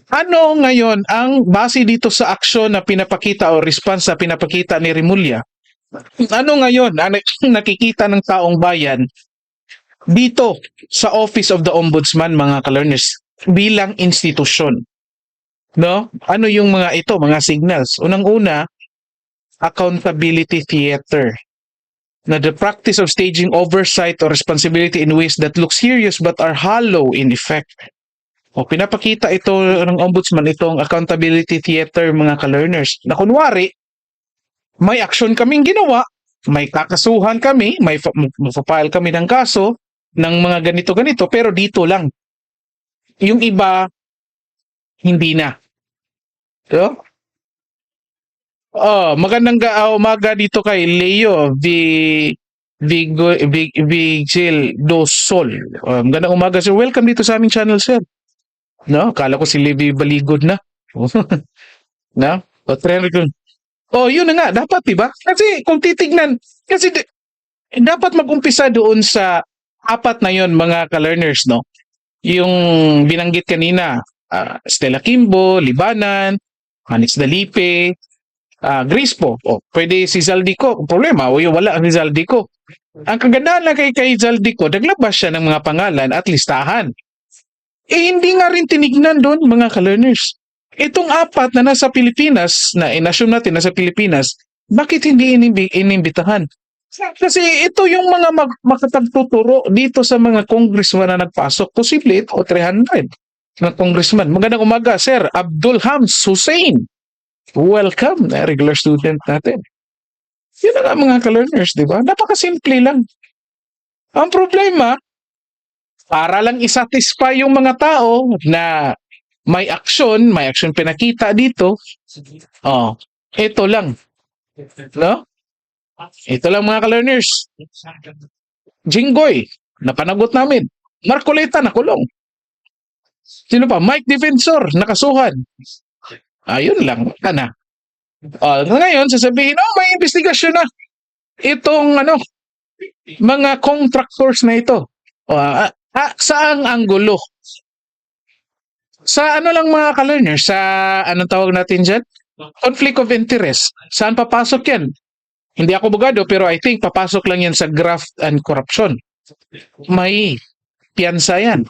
Ano ngayon ang base dito sa aksyon na pinapakita o response na pinapakita ni Rimulya? Ano ngayon ang nakikita ng taong bayan dito sa Office of the Ombudsman, mga ka-learners, bilang institusyon? No? Ano yung mga ito, mga signals? Unang-una, accountability theater. Na the practice of staging oversight or responsibility in ways that look serious but are hollow in effect. O pinapakita ito ng ombudsman, itong accountability theater, mga ka-learners, na kunwari may action kaming ginawa, may kakasuhan kami, may file kami ng kaso ng mga ganito-ganito, pero dito lang. Yung iba, hindi na. So, magandang umaga dito kay Leo Vigil Dosol. Magandang umaga sir. Welcome dito sa aming channel sir. No, kala ko si Levi Baligod na. Na? O, trend ko. Oh, yun na nga, dapat 'di ba? Kasi kung titignan, kasi dapat mag-umpisa doon sa apat na yon, mga ka-learners, no? Yung binanggit kanina, Stella Kimbo, Libanan, Hanix Dalipe, Grace po. O, pwede si Zaldico. Kung problema, o yung wala ang Zaldico. Ang kagandahan lang kay Zaldico, naglabas siya ng mga pangalan at listahan. Hindi nga rin tinignan doon, mga ka-learners. Itong apat na nasa Pilipinas, na inassume natin nasa Pilipinas, bakit hindi inimbitahan? Kasi ito yung mga makatagtuturo dito sa mga congressman na nagpasok. Posible ito, 300 na congressman. Magandang umaga, Sir Abdul Hams Hussein. Welcome, regular student natin. Yun na nga, mga ka-learners, di ba? Napakasimple lang. Ang problema, para lang isatisfy yung mga tao na may action pinakita dito. Oh, ito lang, no? Ito lang, mga ka-learners. Jinggoy, napanagot namin. Marcoleta, nakulong. Sino pa? Mike Defensor, nakasuhan. Ayun lang, na. Ngayon, sasabihin, may investigasyon na. Itong, mga contractors na ito. Saang anggulo? Sa lang, mga ka-learners, sa anong tawag natin dyan? Conflict of interest. Saan papasok yan? Hindi ako abogado, pero I think papasok lang yan sa graft and corruption. May piyansa yan.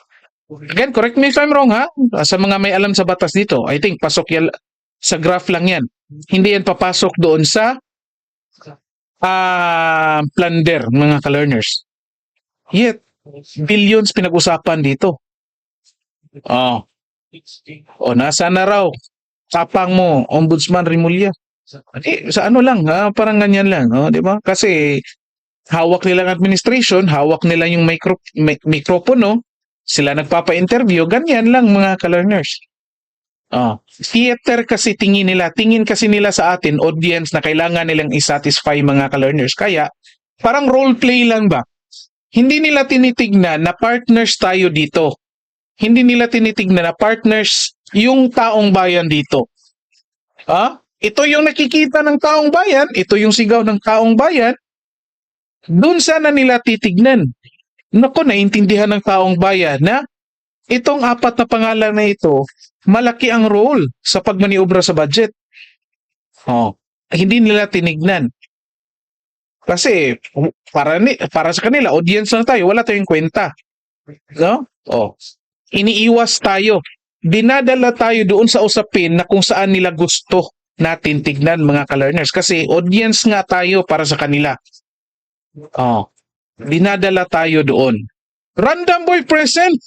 Again, correct me if I'm wrong ha. Sa mga may alam sa batas dito, I think pasok yan sa graft lang yan. Hindi yan papasok doon sa plunder, mga ka-learners. Yet, billions pinag-usapan dito. Nasa na raw? Tapang mo, Ombudsman Rimulya. Sa ano lang, parang ganyan lang, di ba? Kasi hawak nila ang administration, hawak nila yung mikropono, sila nagpapa-interview, ganyan lang, mga ka-learners. Theater kasi tingin kasi nila sa atin, audience, na kailangan nilang isatisfy, mga ka-learners. Kaya, parang role play lang ba? Hindi nila tinitignan na partners tayo dito. Hindi nila tinitignan na partners yung taong bayan dito. Ito yung nakikita ng taong bayan, ito yung sigaw ng taong bayan, doon sana nila titignan. Naku, naintindihan ng taong bayan na itong apat na pangalan na ito, malaki ang role sa pagmaniobra sa budget. Hindi nila tinignan. Kasi para sa kanila, audience lang tayo, wala tayong kwenta. No? Iniiwas tayo. Dinadala tayo doon sa usapin na kung saan nila gusto natin tignan, mga ka-learners. Kasi audience nga tayo para sa kanila. Dinadala tayo doon. Random boy present.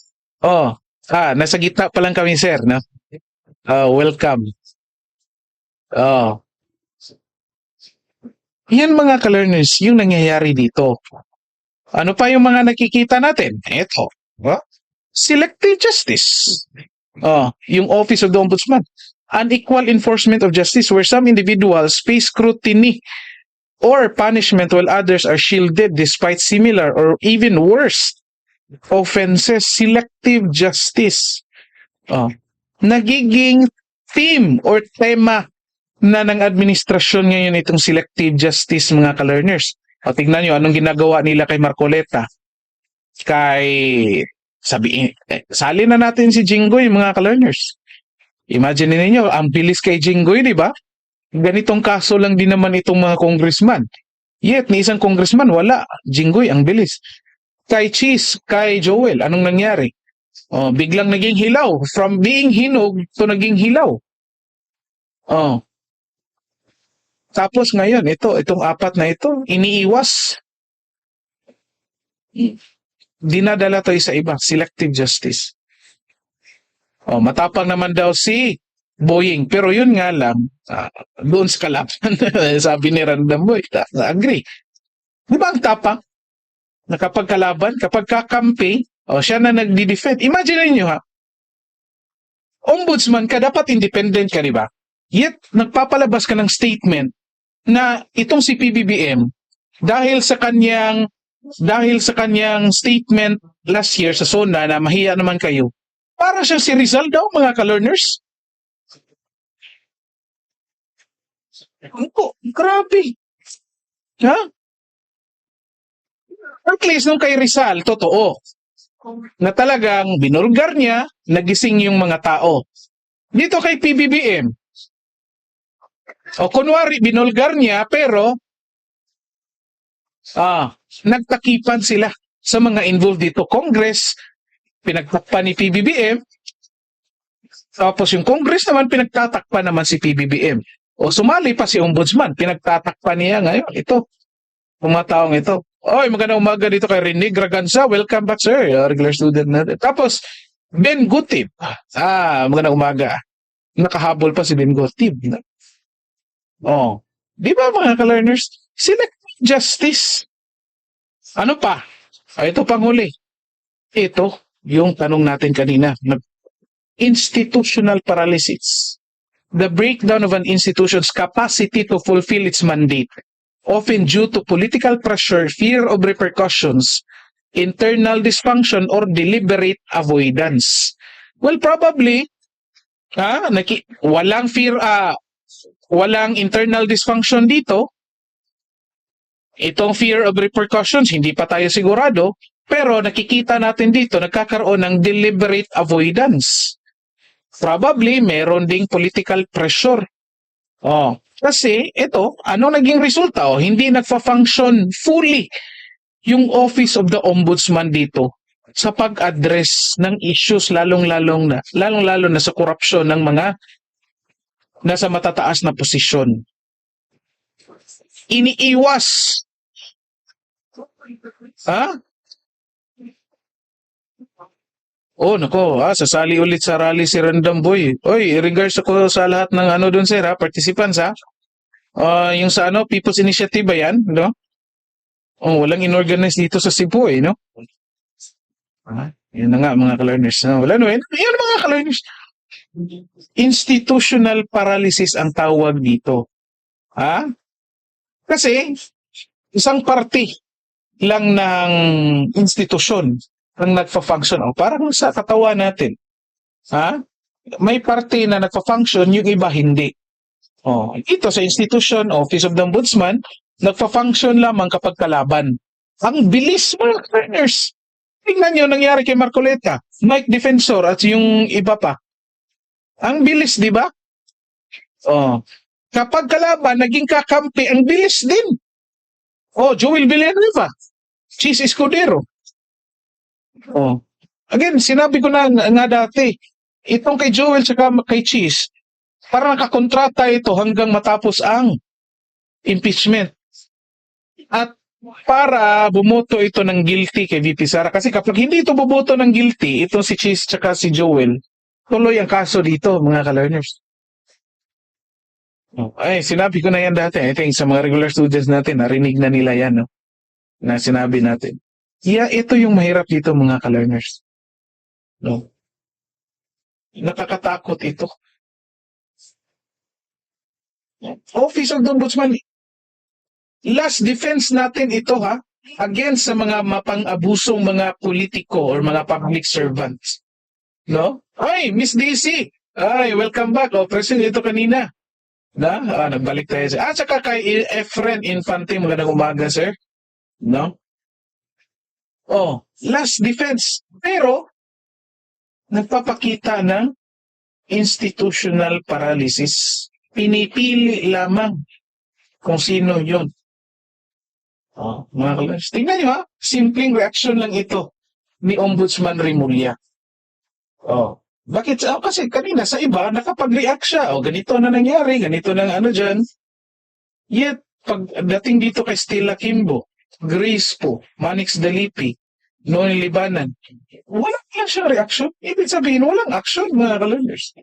Nasa gitna pa lang kami, sir. No? Welcome. Yan, mga ka-learners, yung nangyayari dito. Ano pa yung mga nakikita natin? Ito. Selective justice. Yung Office of the Ombudsman. Unequal enforcement of justice where some individuals face scrutiny or punishment while others are shielded despite similar or even worse offenses. Selective justice. Nagiging theme or tema na ng administrasyon ngayon itong selective justice, mga ka-learners. Tignan nyo anong ginagawa nila kay Marcoleta. Sali na natin si Jinggoy, mga ka-learners. Imagine ninyo, ang bilis kay Jinggoy, di ba? Ganitong kaso lang din naman itong mga congressman. Yet, ni isang congressman, wala. Jinggoy, ang bilis. Kay Cheese, kay Joel, anong nangyari? Oh, biglang naging hilaw. From being hinog to naging hilaw. Oh, tapos ngayon, itong apat na ito, iniiwas. Dinadala to sa iba, selective justice. Oh, matapang naman daw si Boying. Pero yun nga lang, doon sa kalaban, sabi ni Random Boy, agree. Di ba ang tapang? Na kapag kalaban, kapag kakampi, siya na nagdi-defend. Imagine niyo ha, ombudsman ka, dapat independent ka, di ba? Yet, nagpapalabas ka ng statement na itong si PBBM, dahil sa kanyang statement last year sa SONA na mahiya naman kayo, para siya si Rizal daw, mga ka-learners. Ano? Grabe. Ha? At least nung kay Rizal, totoo. Na talagang binulgar niya, nagising yung mga tao. Dito kay PBBM, kunwari binulgar niya, pero nagtakipan sila sa mga involved dito. Congress, pinagtakpan ni PBBM, tapos yung Congress naman, pinagtatakpan naman si PBBM. O sumali pa si Ombudsman, pinagtatakpan niya ngayon. Ito, mga taong ito. Oy, magandang umaga dito kay Rene Graganza. Welcome back, sir. Regular student natin. Tapos, Ben Gutib. Magandang umaga. Nakahabol pa si Ben Gutib. Oh, di ba mga ka-learners? Selective justice. Ano pa? Ito pang huli. Ito, yung tanong natin kanina. Institutional paralysis. The breakdown of an institution's capacity to fulfill its mandate, often due to political pressure, fear of repercussions, internal dysfunction, or deliberate avoidance. Well, probably, walang internal dysfunction dito. Itong fear of repercussions, hindi pa tayo sigurado, pero nakikita natin dito, nagkakaroon ng deliberate avoidance. Probably, meron ding political pressure. Kasi ito, ano naging resulta? Hindi nagfa-function fully yung Office of the Ombudsman dito sa pag-address ng issues lalong-lalo na sa korupsyon ng mga nasa matataas na posisyon. Iniiwas. Nako, sasali ulit sa rally si Random Boy. Oy, regards ako sa lahat ng doon sir, participants yung sa People's Initiative ba yan, no? Walang inorganize dito sa Cebu no? Yun na nga mga ka-learners. Wala yun mga ka-learners. Institutional paralysis ang tawag dito. Kasi, isang party lang ng institusyon ang nagfa-function. Parang sa katawan natin. May party na nagfa-function, yung iba hindi. Ito sa institution, Office of the Ombudsman, nagfa-function lamang kapag kalaban. Ang bilis mga learners. Tingnan nyo nangyari kay Marcoleta, Mike Defensor at yung iba pa. Ang bilis, di ba? Kapag kalaban, naging kakampi, ang bilis din. Joel Villanueva, Cheese Escudero. Again, sinabi ko na nga dati, itong kay Joel saka kay Cheese, parang nakakontrata ito hanggang matapos ang impeachment. At para bumoto ito ng guilty kay VP Sara. Kasi kapag hindi ito bumoto ng guilty, itong si Cheese saka si Joel, tuloy ang kaso dito, mga ka-learners. Sinabi ko na yan dati. I think sa mga regular students natin, narinig na nila yan, no? Na sinabi natin. Ito yung mahirap dito, mga ka-learners. No? Nakakatakot ito. Office of the Ombudsman, last defense natin ito against sa mga mapang-abusong mga politiko or mga public servants. No? Miss DC. Welcome back. Present ito kanina. Nagbalik tayo. Saka kay Efren Infante, magandang umaga, sir. No? Last defense. Pero, nagpapakita ng institutional paralysis. Pinipili lamang kung sino yun. Mga kalabs, tingnan nyo ha, simpleng reaksyon lang ito ni Ombudsman Remulla. Bakit? Kasi kanina sa iba, nakapag-react siya. Ganito na nangyari, ganito na ano dyan. Yet, pagdating dito kay Stella Kimbo, Grace po, Manix Dalipi, Noel Libanan, wala lang siyang reaction. Ibig sabihin, walang action, mga kalenders.